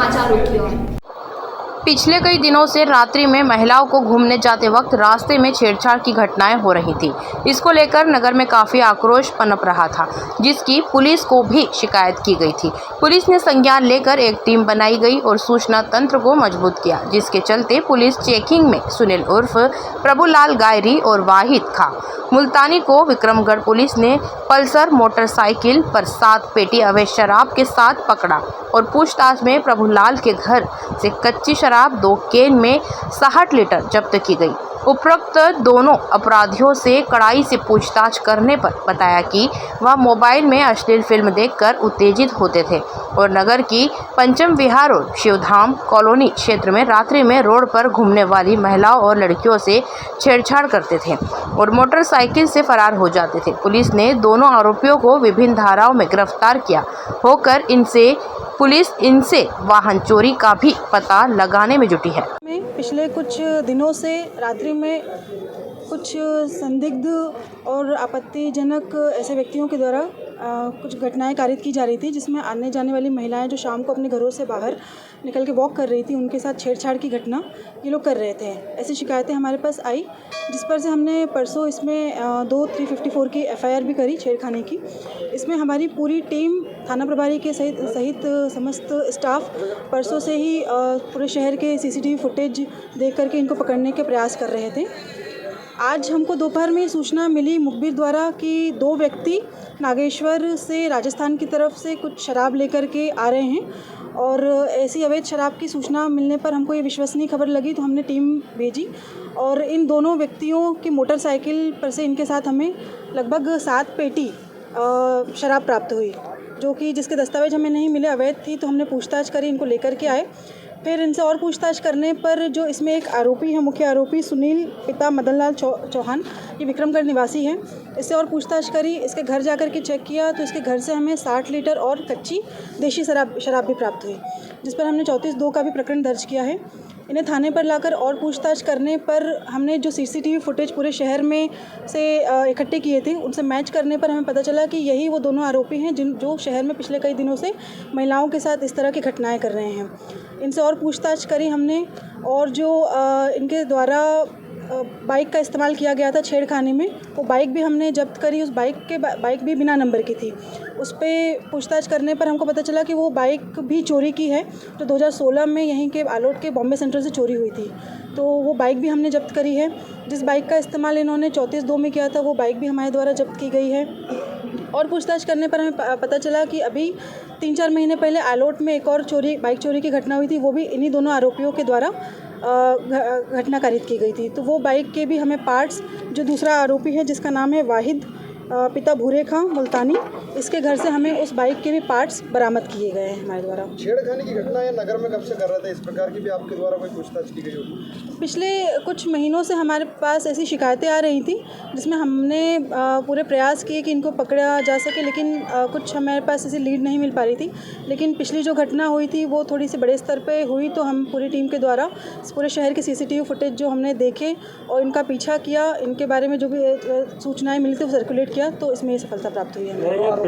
समाचारों की ओर। पिछले कई दिनों से रात्रि में महिलाओं को घूमने जाते वक्त रास्ते में छेड़छाड़ की घटनाएं हो रही थी। इसको लेकर नगर में काफी आक्रोश पनप रहा था, जिसकी पुलिस को भी शिकायत की गई थी। पुलिस ने संज्ञान लेकर एक टीम बनाई गई और सूचना तंत्र को मजबूत किया, जिसके चलते पुलिस चेकिंग में सुनील उर्फ प्रभुलाल गायरी और वाहिद खां मुल्तानी को विक्रमगढ़ पुलिस ने पल्सर मोटरसाइकिल पर 7 पेटी अवैध शराब के साथ पकड़ा और पूछताछ में प्रभुलाल के घर से कच्ची शराब 2 कैन में 60 लीटर जब्त की गई। उपरोक्त दोनों अपराधियों से कड़ाई से पूछताछ करने पर बताया कि वह मोबाइल में अश्लील फिल्म देखकर उत्तेजित होते थे और नगर की पंचम विहार और शिवधाम कॉलोनी क्षेत्र में रात्रि में रोड पर घूमने वाली महिलाओं और लड़कियों से छेड़छाड़ करते थे और मोटरसाइकिल से फरार हो जाते थे। पुलिस ने दोनों आरोपियों को विभिन्न धाराओं में गिरफ्तार किया होकर पुलिस इनसे वाहन चोरी का भी पता लगाने में जुटी है। पिछले कुछ दिनों से रात्रि में कुछ संदिग्ध और आपत्तिजनक ऐसे व्यक्तियों के द्वारा कुछ घटनाएं कारित की जा रही थी, जिसमें आने जाने वाली महिलाएं जो शाम को अपने घरों से बाहर निकल के वॉक कर रही थी, उनके साथ छेड़छाड़ की घटना ये लोग कर रहे थे। ऐसी शिकायतें हमारे पास आई, जिस पर से हमने परसों इसमें 2 354 की FIR भी करी छेड़खानी की। इसमें हमारी पूरी टीम थाना प्रभारी के सहित समस्त स्टाफ परसों से ही पूरे शहर के CCTV फुटेज देख करके इनको पकड़ने के प्रयास कर रहे थे। आज हमको दोपहर में सूचना मिली मुखबिर द्वारा कि 2 व्यक्ति नागेश्वर से राजस्थान की तरफ से कुछ शराब लेकर के आ रहे हैं और ऐसी अवैध शराब की सूचना मिलने पर हमको ये विश्वसनीय खबर लगी, तो हमने टीम भेजी और इन दोनों व्यक्तियों की मोटरसाइकिल पर से इनके साथ हमें लगभग 7 पेटी शराब प्राप्त हुई, जो कि जिसके दस्तावेज हमें नहीं मिले, अवैध थी। तो हमने पूछताछ करी, इनको लेकर के आए। फिर इनसे और पूछताछ करने पर जो इसमें एक आरोपी है, मुख्य आरोपी सुनील पिता मदनलाल चौहान, ये विक्रमगढ़ निवासी है, इससे और पूछताछ करी। इसके घर जाकर के चेक किया तो इसके घर से हमें 60 लीटर और कच्ची देशी शराब भी प्राप्त हुई, जिस पर हमने 34(2) का भी प्रकरण दर्ज किया है। इन्हें थाने पर लाकर और पूछताछ करने पर हमने जो CCTV फुटेज पूरे शहर में से इकट्ठे किए थे, उनसे मैच करने पर हमें पता चला कि यही वो दोनों आरोपी हैं जो शहर में पिछले कई दिनों से महिलाओं के साथ इस तरह की घटनाएं कर रहे हैं। इनसे और पूछताछ करी हमने, और जो इनके द्वारा बाइक का इस्तेमाल किया गया था छेड़खानी में, वो बाइक भी हमने जब्त करी। उस बाइक भी बिना नंबर की थी। उस पर पूछताछ करने पर हमको पता चला कि वो बाइक भी चोरी की है, जो 2016 में यहीं के आलोट के बॉम्बे सेंटर से चोरी हुई थी। तो वो बाइक भी हमने जब्त करी है। जिस बाइक का इस्तेमाल इन्होंने 34(2) में किया था, वो बाइक भी हमारे द्वारा जब्त की गई है। और पूछताछ करने पर हमें पता चला कि अभी 3-4 महीने पहले आलोट में एक और बाइक चोरी की घटना हुई थी, वो भी इन्हीं दोनों आरोपियों के द्वारा घटना कारित की गई थी। तो वो बाइक के भी हमें पार्ट्स, जो दूसरा आरोपी है जिसका नाम है वाहिद पिता भूरे खां मुल्तानी, इसके घर से हमें उस बाइक के भी पार्ट्स बरामद किए गए हैं हमारे द्वारा। छेड़खानी की घटना है नगर में कब से कर रहे थे? इस प्रकार की भी आपके द्वारा कोई पूछताछ की गई होगी? पिछले कुछ महीनों से हमारे पास ऐसी शिकायतें आ रही थी, जिसमें हमने पूरे प्रयास किए कि इनको पकड़ा जा सके, लेकिन कुछ हमारे पास ऐसी लीड नहीं मिल पा रही थी। लेकिन पिछली जो घटना हुई थी वो थोड़ी सी बड़े स्तर पे हुई, तो हम पूरी टीम के द्वारा पूरे शहर के CCTV फुटेज जो हमने देखे और इनका पीछा किया, इनके बारे में जो भी सूचनाएँ मिली थी वो सर्कुलेट किया, तो इसमें ये सफलता प्राप्त हुई है।